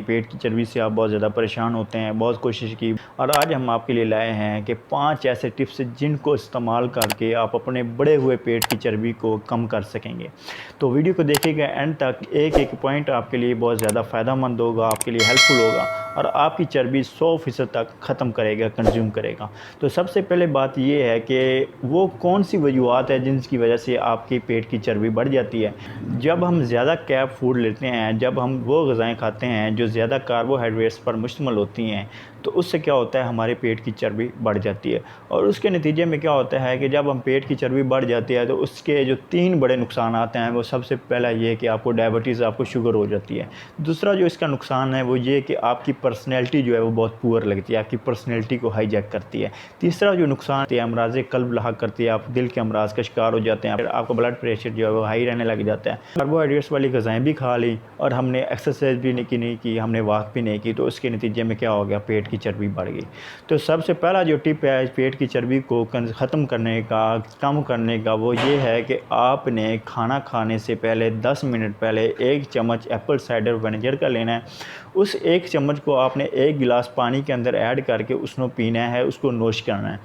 पेट की चर्बी से आप बहुत ज़्यादा परेशान होते हैं, बहुत कोशिश की, और आज हम आपके लिए लाए हैं कि 5 ऐसे टिप्स जिनको इस्तेमाल करके आप अपने बढ़े हुए पेट की चर्बी को कम कर सकेंगे। तो वीडियो को देखिएगा एंड तक, एक एक पॉइंट आपके लिए बहुत ज़्यादा फ़ायदेमंद होगा, आपके लिए हेल्पफुल होगा और आपकी चर्बी 100% तक ख़त्म करेगा, कंज्यूम करेगा। तो सबसे पहले बात ये है कि वो कौन सी वजूहत है जिनकी वजह से आपकी पेट की चर्बी बढ़ जाती है। जब हम ज़्यादा कैप फूड लेते हैं, जब हम वो ग़िज़ाएँ खाते हैं जो ज़्यादा कार्बोहाइड्रेट्स पर मुश्तमिल होती हैं, तो उससे क्या होता है, हमारे पेट की चर्बी बढ़ जाती है। और उसके नतीजे में क्या होता है कि जब हम पेट की चर्बी बढ़ जाती है तो उसके जो 3 बड़े नुकसान आते हैं, वो सबसे पहला ये कि आपको डायबिटीज़, आपको शुगर हो जाती है। दूसरा जो इसका नुकसान है वो ये कि आपकी पर्सनैलिटी जो है वो बहुत पुअर लगती है, आपकी पर्सनैलिटी को हाईजैक करती है। तीसरा जो नुकसान है, अमराज़ क़ल्ब लाहक करती है, आप दिल के अमराज का शिकार हो जाते हैं, फिर आपका ब्लड प्रेशर जो है वो हाई रहने लग जाता है। कार्बोहाइड्रेट्स वाली ग़िज़ाएँ भी खा ली और हमने एक्सरसाइज भी नहीं की, हमने वॉक भी नहीं की, तो उसके नतीजे में क्या हो गया, पेट की चर्बी बढ़ गई। तो सबसे पहला जो टिप है पेट की चर्बी को ख़त्म करने का, कम करने का, वो ये है कि आपने खाना खाने से पहले 10 मिनट पहले 1 चम्मच एप्पल साइडर विनेगर का लेना है। उस 1 चम्मच को आपने 1 गिलास पानी के अंदर ऐड करके उसको पीना है, उसको नोश करना है।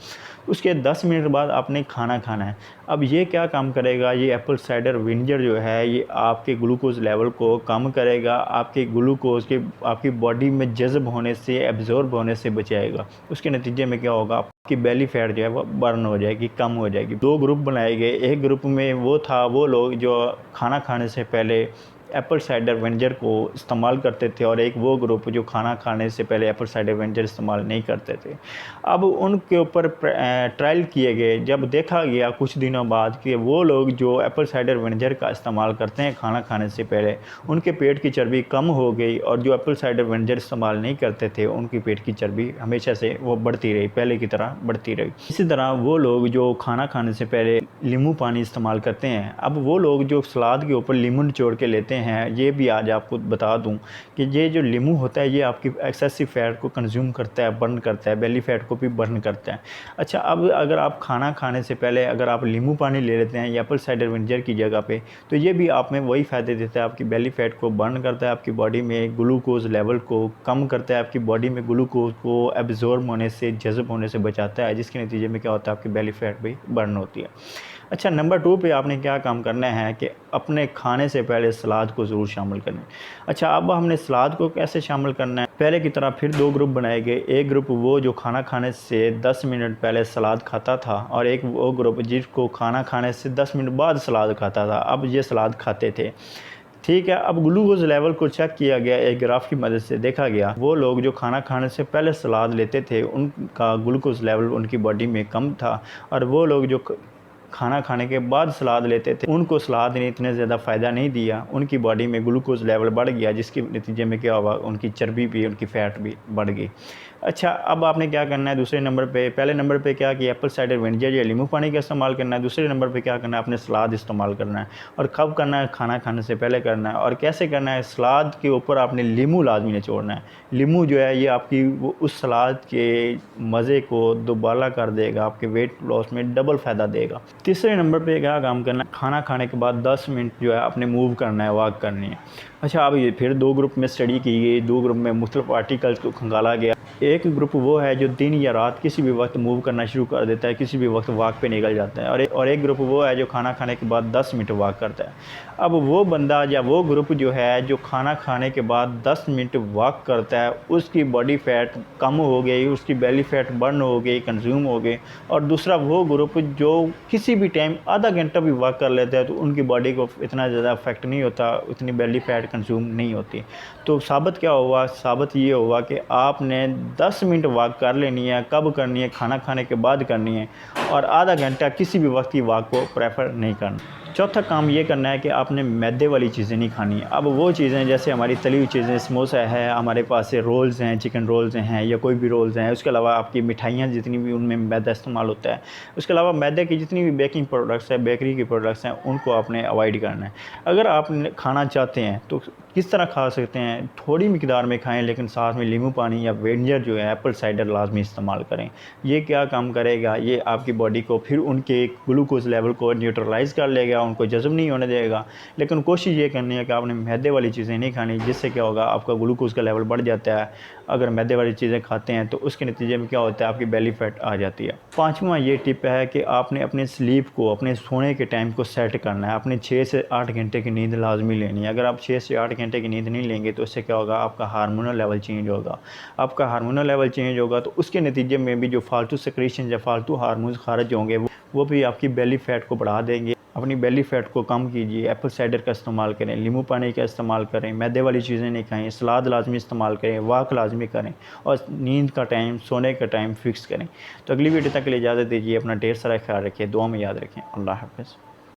उसके 10 मिनट बाद आपने खाना खाना है। अब ये क्या काम करेगा, ये एप्पल साइडर विनेगर जो है ये आपके ग्लूकोज़ लेवल को कम करेगा, आपके ग्लूकोज़ के आपकी बॉडी में जज़्ब होने से, एब्ज़ॉर्ब होने से बचाएगा। उसके नतीजे में क्या होगा, आपकी बेली फैट जो है वो बर्न हो जाएगी, कम हो जाएगी। 2 ग्रुप बनाए गए, एक ग्रुप में वो लोग जो खाना खाने से पहले एप्पल साइडर विनेगर को इस्तेमाल करते थे और एक वो ग्रुप जो खाना खाने से पहले एप्पल साइडर विनेगर इस्तेमाल नहीं करते थे। अब उनके ऊपर ट्रायल किए गए, जब देखा गया कुछ दिनों बाद कि वो लोग जो एप्पल साइडर विनेगर का इस्तेमाल करते हैं खाना खाने से पहले, उनके पेट की चर्बी कम हो गई, और जो एप्पल साइडर विनेगर इस्तेमाल नहीं करते थे उनकी पेट की चर्बी हमेशा से वो बढ़ती रही, पहले की तरह बढ़ती रही। इसी तरह वो लोग जो खाना खाने से पहले नींबू पानी इस्तेमाल करते हैं, अब वो लोग जो सलाद के ऊपर नींबू निचोड़ के लेते हैं, ये भी आज आपको बता दूं कि ये जो नींबू होता है ये आपकी एक्सेसिव फैट को कंज्यूम करता है, बर्न करता है, बेली फैट को भी बर्न करता है। अच्छा, अब अगर आप खाना खाने से पहले अगर आप नींबू पानी ले लेते हैं या एप्पल साइडर विनेगर की जगह पे, तो ये भी आप में वही फ़ायदे देता है, आपकी बेली फैट को बर्न करता है, आपकी बॉडी में ग्लूकोज़ लेवल को कम करता है, आपकी बॉडी में ग्लूकोज़ को एब्जॉर्ब होने से, जज़ब होने से बचाता है, जिसके नतीजे में क्या होता है, आपकी बेली फैट भी बर्न होती है। अच्छा, नंबर 2 पे आपने क्या काम करना है कि अपने खाने से पहले सलाद को ज़रूर शामिल करना है। अच्छा, अब हमने सलाद को कैसे शामिल करना है, पहले की तरह फिर 2 ग्रुप बनाए गए। एक ग्रुप वो जो खाना खाने से 10 मिनट पहले सलाद खाता था, और एक वो ग्रुप जिसको खाना खाने से 10 मिनट बाद सलाद खाता था। अब ये सलाद खाते थे, ठीक है। अब ग्लूकोज़ लेवल को चेक किया गया, एक ग्राफ की मदद से देखा गया, वो लोग जो खाना खाने से पहले सलाद लेते थे उनका ग्लूकोज़ लेवल उनकी बॉडी में कम था, और वो लोग जो खाना खाने के बाद सलाद लेते थे उनको सलाद ने इतने ज़्यादा फ़ायदा नहीं दिया, उनकी बॉडी में ग्लूकोज़ लेवल बढ़ गया, जिसके नतीजे में क्या हुआ, उनकी चर्बी भी, उनकी फ़ैट भी बढ़ गई। अच्छा, अब आपने क्या करना है दूसरे नंबर पे, पहले नंबर पे क्या कि एप्पल साइडर विनेगर या नींबू पानी का इस्तेमाल करना है, दूसरे नंबर पे क्या करना है, आपने सलाद इस्तेमाल करना है। और कब करना है, खाना खाने से पहले करना है। और कैसे करना है, सलाद के ऊपर आपने नींबू लाजमी निचोड़ना है। नींबू जो है ये आपकी वो उस सलाद के मज़े को दोबारा कर देगा, आपके वेट लॉस में डबल फ़ायदा देगा। तीसरे नंबर पे क्या काम करना है, खाना खाने के बाद 10 मिनट जो है आपने मूव करना है, वॉक करनी है। अच्छा, अब ये फिर 2 ग्रुप में स्टडी की गई, 2 ग्रुप में मुख्तलिफ आर्टिकल्स को खंगाला गया। एक ग्रुप वो है जो दिन या रात किसी भी वक्त मूव करना शुरू कर देता है, किसी भी वक्त वॉक पे निकल जाता है, और एक ग्रुप वो है जो खाना खाने के बाद 10 मिनट वॉक करता है। अब वो बंदा या वो ग्रुप जो है जो खाना खाने के बाद 10 मिनट वॉक करता है, उसकी बॉडी फैट कम हो गई, उसकी बेली फैट बर्न हो गई, कंज्यूम हो गई। और दूसरा वो ग्रुप जो किसी भी टाइम आधा घंटा भी वॉक कर लेता है तो उनकी बॉडी को इतना ज़्यादा इफेक्ट नहीं होता, उतनी बेली फैट कंज्यूम नहीं होती। तो साबित क्या हुआ, साबित ये हुआ कि आपने 10 मिनट वॉक कर लेनी है। कब करनी है, खाना खाने के बाद करनी है, और आधा घंटा किसी भी वक्त की वॉक को प्रेफर नहीं करना। चौथा काम ये करना है कि आपने मैदे वाली चीज़ें नहीं खानी है। अब वो चीज़ें जैसे हमारी तली हुई चीज़ें, समोसा है, हमारे पास से रोल्स हैं, चिकन रोल्स हैं, या कोई भी रोल्स हैं, उसके अलावा आपकी मिठाइयाँ जितनी भी उनमें मैदा इस्तेमाल होता है, उसके अलावा मैदे की जितनी भी बेकिंग प्रोडक्ट्स हैं, बेकरी की प्रोडक्ट्स हैं, उनको आपने अवॉइड करना है। अगर आप खाना चाहते हैं तो किस तरह खा सकते हैं, थोड़ी मिकदार में खाएं, लेकिन साथ में नींबू पानी या विनेगर जो है एप्पल साइडर लाजमी इस्तेमाल करें। ये क्या काम करेगा, ये आपकी बॉडी को फिर उनके ग्लूकोज लेवल को न्यूट्रलाइज कर लेगा, उनको जज़ब नहीं होने देगा। लेकिन कोशिश ये करनी है कि आपने मैदे वाली चीज़ें नहीं खानी, जिससे क्या होगा आपका ग्लूकोज का लेवल बढ़ जाता है। अगर मैदे वाली चीज़ें खाते हैं तो उसके नतीजे में क्या होता है, आपकी बेली फैट आ जाती है। पाँचवा ये टिप है कि आपने अपने स्लीप को, अपने सोने के टाइम को सेट करना है। अपने 6 से 8 घंटे की नींद लाजमी लेनी है। अगर आप 6 से 8 घंटे की नींद नहीं लेंगे तो उससे क्या होगा, आपका हार्मोनल लेवल चेंज होगा। आपका हार्मोनल लेवल चेंज होगा तो उसके नतीजे में भी जो फालतू सेक्रेशन या फालतू हार्मोन्स खारिज होंगे वो भी आपकी बेली फैट को बढ़ा देंगे। अपनी बेली फैट को कम कीजिए, एप्पल साइडर का इस्तेमाल करें, नींबू पानी का इस्तेमाल करें, मैदे वाली चीज़ें नहीं खाएं, सलाद लाजमी इस्तेमाल करें, वॉक लाजमी करें और नींद का टाइम, सोने का टाइम फिक्स करें। तो अगली वीडियो तक के लिए इजाज़त दीजिए। अपना ढेर सारा ख्याल रखिए, दुआ में याद रखें। अल्लाह हाफ़िज़।